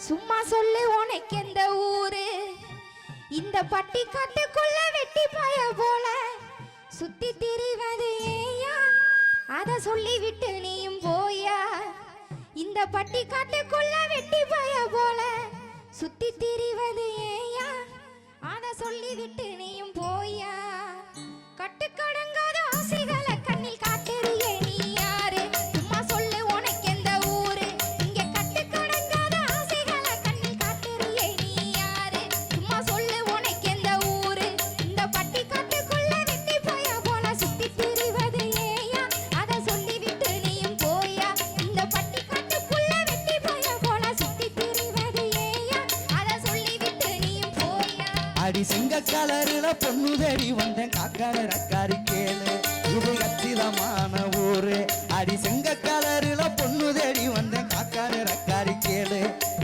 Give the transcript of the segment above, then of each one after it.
சும்மா சொல்லு உனக்கு எந்த ஊரு? இந்த பட்டி காட்டுக்குள்ள வெட்டி பாய போல சுத்தி திரிவது ஏயா? அத சொல்லி விட்டு நீயும் போயா. இந்த பட்டி காட்டுக்குள்ள வெட்டி பாய போல சுத்தி திரிவது ஏயா? அத சொல்லி விட்டு நீயும் போயா. கட்டுக்கடங்காத ஆசைகளை கண்ணில் காட்டுறியே நீ யாரு? சும்மா சொல்லு உனக்கு எந்த ஊரு? இங்க கட்டுக்கடங்காத ஆசைகளை கண்ணில் காட்டுறியே நீ யாரு? சும்மா சொல்லு உனக்கு எந்த ஊரு? இந்த பட்டி காட்டுக்குள்ள வெட்டி போய போல சுத்தி திரிவது ஏயா? அத சொல்லி விட்டு நீயும் போயா. இந்த பட்டி காட்டுக்குள்ள வெட்டி போய போல சுத்தி திரிவது ஏயா? அத சொல்லி விட்டு நீயும் போயா. அடி சிங்க கலருல பொண்ணு தேடி வந்தேன் காக்கார ரக்காரி கேளு, இது கச்சிதமான ஊரு. அடி சிங்க கலருல பொண்ணு தேடி வந்தேன் காக்கார ரக்காரி கேளு,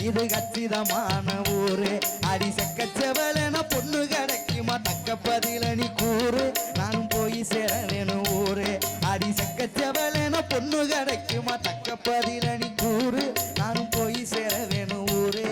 இது கச்சிதமான ஊரு. அடி செக்கச்செவலன பொண்ணு கிடைக்குமா தக்க பதில நீ கூறு, நானும் போய் சேர வேணும் ஊரு. அடி செக்கச்செவலன பொண்ணு கிடைக்குமா தக்க பதில நீ கூறு, நானும் போய் சேர வேணும் ஊரே.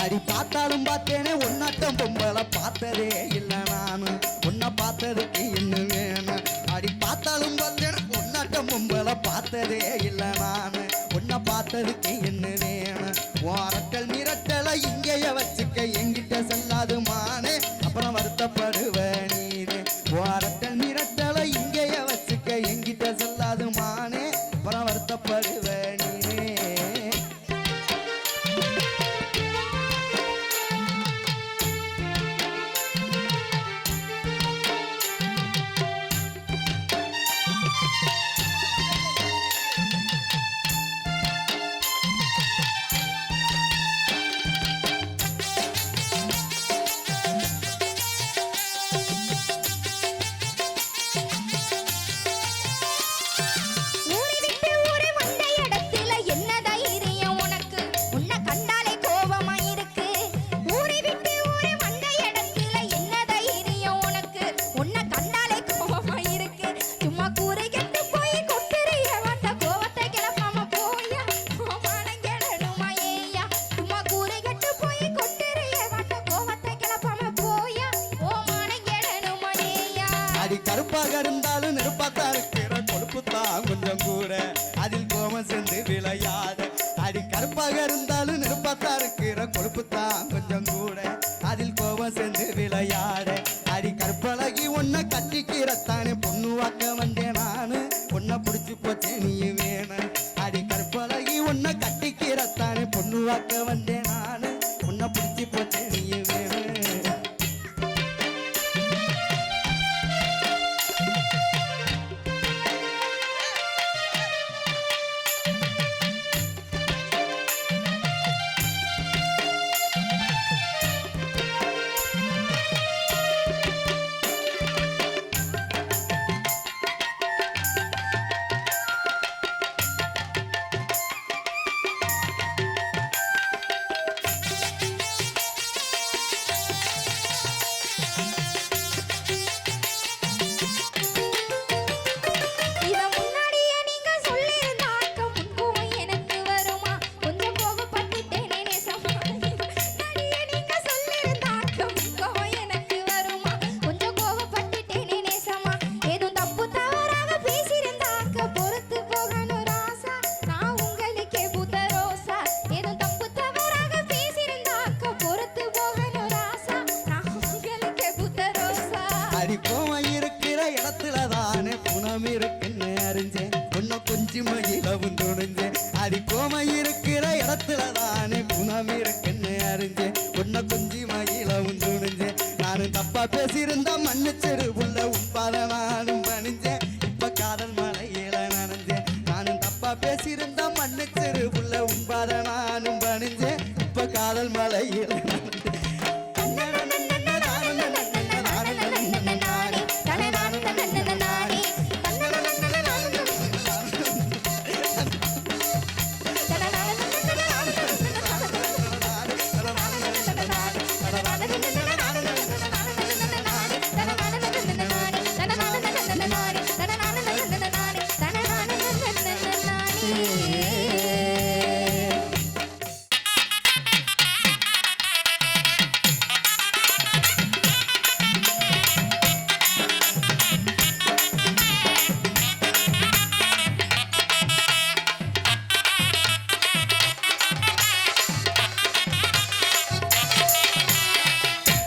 அடி பார்த்தாலும் பார்த்தேனே உன்னாட்டம் பொம்பளை பார்த்ததே இல்லை நானு, உன்னை பார்த்ததுக்கு இன்னும் வேணும். அடி பார்த்தாலும் பார்த்தேனே உன்னாட்டம் பொம்பளை பார்த்ததே இல்லை நானு, உன்னை பார்த்ததுக்கு இன்னும் வேணும். அரட்டல் மிரட்டலை இங்கேய வச்சுக்க எங்கிட்ட செல்லாது மானே, அப்புறம் வருத்தப்படுவேன் நீனே. அரட்டல் மிரட்டலை இங்கேய வச்சுக்க எங்கிட்ட செல்லாது மானே, அப்புறம் வருத்தப்படுவேன் நீனே. அடி கருப்பாக இருந்தாலும் நெருப்பாத்தான் இருக்கிற கொழுப்பு தான் கொஞ்சம் கூட, அதில் கோமம் சென்று விளையாட. அடி கருப்பாக இருந்தாலும் நெருப்பாத்தான் இருக்கிற கொழுப்பு தான் கொஞ்சம் கூட, அதில் கோபம் சென்று விளையாட. அடி கற்பழகி உன்னை கட்டிக்கிறத்தானே பொண்ணு வாக்க வந்தேன் நானு, உன்னை பிடிச்சி போச்சே நீ வேணும். அடி கற்பழகி உன்னை கட்டிக்கிறத்தானே பொண்ணு வாக்க வந்தேன் நானு, உன்னை பிடிச்சி போச்சே நீ வேணும். அடி கோவம் இருக்கிற இடத்துல தானே குணம் இருக்குன்னு அறிஞ்சேன் உன்னை கொஞ்சி மகிழவும் துணிஞ்சேன் அடி கோமை இருக்கிற இடத்துல தானே குணம் இருக்குன்னு அறிஞ்சேன் உன்னை கொஞ்சி மகிழவும் துணிஞ்சேன் நானும் தப்பா பேசியிருந்தா மன்னிச்சிரு உள்ள உண்பாத நானும் பணிஞ்சேன் இப்ப காதல் மலையில நனைஞ்சேன் நானும் தப்பா பேசியிருந்தா மன்னிச்சிரு உள்ள உண்பாத நானும் பணிஞ்சேன் இப்ப காதல் மலையில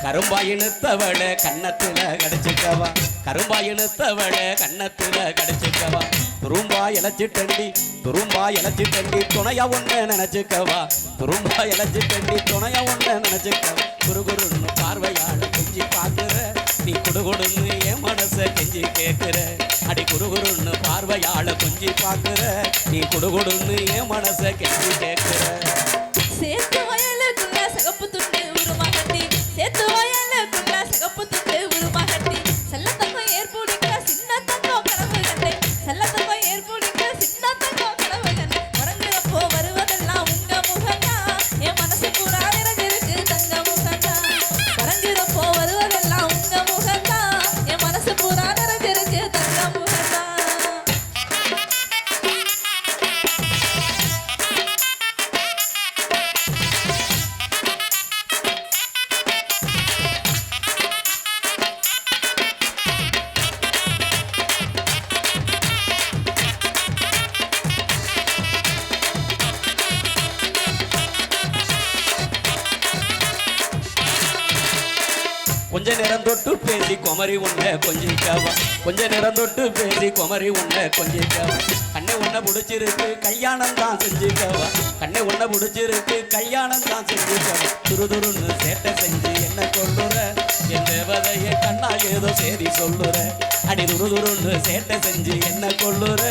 கரும்பாயினுத்தவள கன்னத்துல கடிச்சுக்கவா கரும்பாயினுத்தவள கன்னத்துல கடிச்சுக்கவா துரும்பா இழைச்சிட்டண்டி துணையா ஒண்ணு நினைச்சுக்கவா துரும்பா இழைச்சிட்டண்டி துணையா ஒண்ணு நினைச்சுக்கவா குறுகுறுன்னு பார்வையாள கெஞ்சி பாக்குற நீ குடுகுடுன்னு என் மனச கெஞ்சி கேட்கிற அடி குறுகுறுன்னு பார்வையாள கொஞ்சி பாக்குற நீ குடுகுடுன்னு என் மனச கெஞ்சி கேட்கிற சேத்து வயலுக்குள்ள சிகப்பு துண்டு உருமாகட்டி சேத்து வயலுக்குள்ள சிகப்பு துண்டு உருமாகட்டி செல்லத்தங்கம் ஏற்புடிக்க சின்ன தங்கம் கனவு கண்டே செல்லத்தங்கம் ஏற்புடிக்க சின்ன தங்கம் கனவு கண்டே உறங்குறப்போ வருவதெல்லாம் உங்க முகந்தா என் மனசு பூரா நிறைஞ்சிருக்கு தங்க முகந்தா உறங்குறப்போ வருவதெல்லாம் உங்க முகந்தா என் மனசு பூரா நிறைஞ்சிருக்கு தங்க முகந்தா கொஞ்ச நேரம் தொட்டு பேசி குமரி உன்னை கொஞ்சிக்காவா கொஞ்ச நேரம் தொட்டு பேசி குமரி உன்னை கொஞ்சிக்காவா கண்ணை உன்னை பிடிச்சிருக்கு கல்யாணம் தான் செஞ்சுக்காவா கண்ணை உன்னை பிடிச்சிருக்கு கல்யாணம் தான் செஞ்சுக்காவா துருதுருன்னு சேட்டை செஞ்சு என்ன கொள்ளுற என் தேவதைய கண்ணா ஏதோ சேரி சொல்லுற அடி துருதுருன்னு சேட்டை செஞ்சு என்ன கொள்ளுற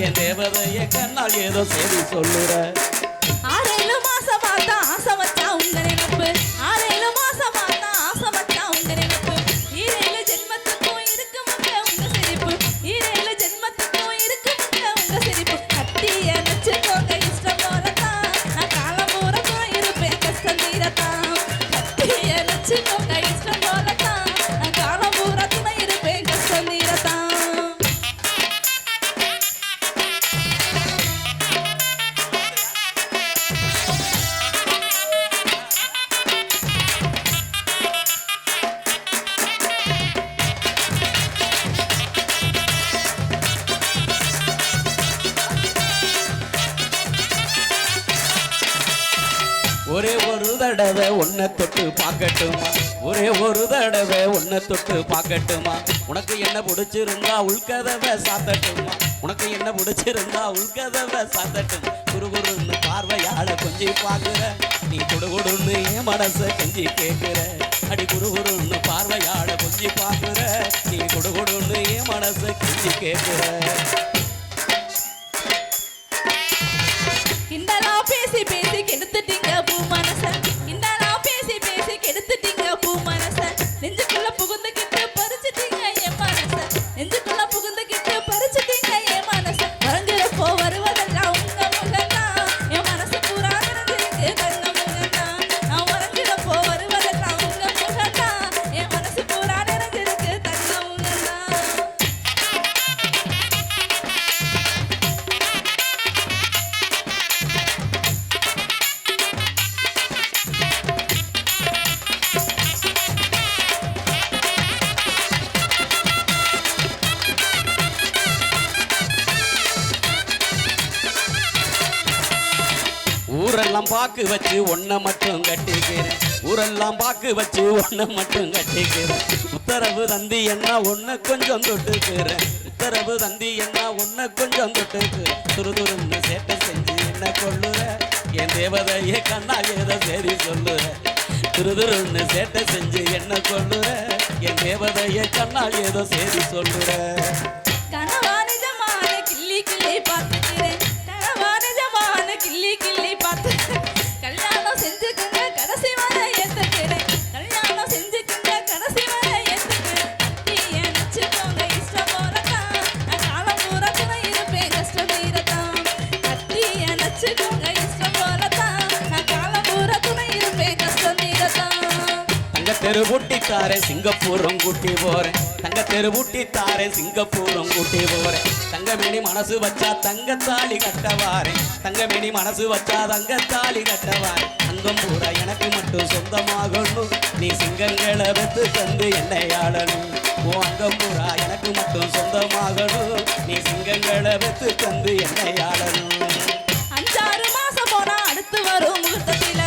என் தேவதைய கண்ணா ஏதோ சேரி சொல்லுற 6 மாசம் பார்த்தா ஆசை வச்சா உங்க நினைப்பு 6 மாசம் பார்த்தா ஆசை வச்சா உங்க நினைப்பு 7 ஜென்மத்துக்கும் இருக்குமுங்க உங்க சிரிப்பு 7 ஜென்மத்துக்கும் இருக்குமுங்க உங்க சிரிப்பு கட்டிய நச்சுக்கோங்க இஷ்டம் போலத்தான் நான் காலம் பூரா இருப்பேன் கஷ்டம் தீரத்தான் கட்டிய நச்சுக்கோங்க இஷ்டம் போலத்தான் நான் காலம் பூரா இருப்பேன் கஷ்டம் தீரத்தான் ஒரே ஒரு தடவை உன்னை தொட்டு பார்க்கட்டுமா ஒரே ஒரு தடவை உன்னை தொட்டு பார்க்கட்டுமா உனக்கு என்ன பிடிச்சிருந்தா உள்கதவை சாத்தட்டுமா உனக்கு என்ன பிடிச்சிருந்தா உள்கதவை சாத்தட்டும் குறுகுறுன்னு பார்வையாள கொஞ்சி பார்க்குற நீ குடுகுடுன்னு என் மனசை கெஞ்சி கேட்குற அடி குறுகுறுன்னு பார்வையாள கொஞ்சி பார்க்குற நீ குடுகுடுன்னு என் மனசை கெஞ்சி கேட்குற கிண்டலா பேசி பேசி கெடுத்துட்டீங்க பூ மனச கிண்டலா பேசி பேசி கெடுத்துட்டீங்க பூ மனச நெஞ்சுக்குள்ள புகுந்துக்கிட்டு பறிச்சுட்டீங்க என் மனச நெஞ்சுக்குள்ள புகுந்துக்கிட்டு பறிச்சுட்டீங்க என் மனச உறங்குறப்போ வருவதெல்லாம் உங்க முகந்தான் என் மனசு பூரா நிறைஞ்சிருக்கு தங்க முகந்தான் நான் உறங்குறப்போ வருவதெல்லாம் உங்க முகந்தான் என் மனசு பூரா நிறைஞ்சிருக்கு தங்க முகந்தான் ஊரெல்லாம் பாக்கு வச்சு ஒன்ன மட்டும் கட்டிக்கிறேன் ஊரெல்லாம் பாக்கு வச்சு ஒன்ன மட்டும் கட்டிக்கிறேன் உத்தரவு தந்தி என்ன ஒண்ணு கொஞ்சம் தொட்டுக்கிறேன் உத்தரவு தந்தி என்ன ஒண்ணு கொஞ்சம் தொட்டுக்கு துருதுருன்னு சேட்டை செஞ்சு என்ன கொள்ளுற என் தேவதையே கண்ணா ஏதோ சரி சொல்லுற துருதுருன்னு சேட்டை செஞ்சு என்ன கொள்ளுற என் தேவதையே கண்ணா ஏதோ சரி சொல்லுற கனவா நிஜமான கிள்ளி கிள்ளி பார்த்துக்கிறேன் கனவா நிஜமான கிள்ளி கிள்ளி பார்த்து கல்யாணம் செஞ்சுக்குங்க கடைசி வரை ஏத்துக்கிறேன் கல்யாணம் செஞ்சுக்குங்க கடைசி வரை ஏத்துக்கிறேன் கட்டிய நிச்சுக்கோங்க இஷ்டம் போலத்தான் நான் காலம் பூரா துணை இருப்பேன் கஷ்டம் தீரத்தான் கட்டிய நிச்சுக்கோங்க இஷ்டம் போலத்தான் நான் காலம் பூரா துணை இருப்பேன் கஷ்டம் தீரத்தான் தங்க தெரு பூட்டித்தாரேன் சிங்கப்பூரம் கூட்டி போறேன் தங்க தெரு பூட்டித்தாரேன் சிங்கப்பூரம் கூட்டி போறேன் தங்கமேனி மனசு வச்சா தங்கத்தாலி கட்டவாரேன் தங்கமேனி மனசு வச்சா தங்கத்தாலி கட்டவாரேன் அங்கம் பூரா எனக்கு மட்டும் சொந்தமாகணும் நீ சிங்கங்களை வெத்து தந்து என்னை ஆளணும் ஓ அங்கம் பூரா எனக்கு மட்டும் சொந்தமாகணும் நீ சிங்கங்களை வெத்து தந்து என்னை ஆளணும் 5-6 மாசம் போனா அடுத்து வரும் முகூர்த்தத்தில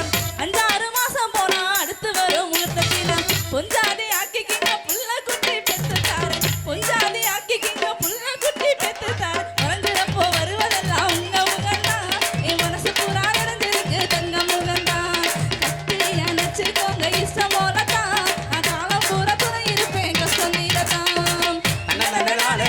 5-6 மாசம் போனா அடுத்து வரும் முகூர்த்தத்தில பொஞ்சாதி ஆக்கிக்கிங்க புள்ள குட்டி பெத்துட்டாரு பொஞ்சாதி ஆக்கிக்கிங்க புள்ள குட்டி பெத்துட்டாரு மறந்துறப்போ வருவதெல்லாம் உங்க முகந்தான் என் மனசு பூரா நிறைஞ்சிருக்கு தங்க முகந்தான் கட்டி அணைச்சுக்கோங்க இஷ்டம் போலத்தான் நான் காலம் பூரா துணை இருப்பேன் கஷ்டம் நீரத்தான் நானே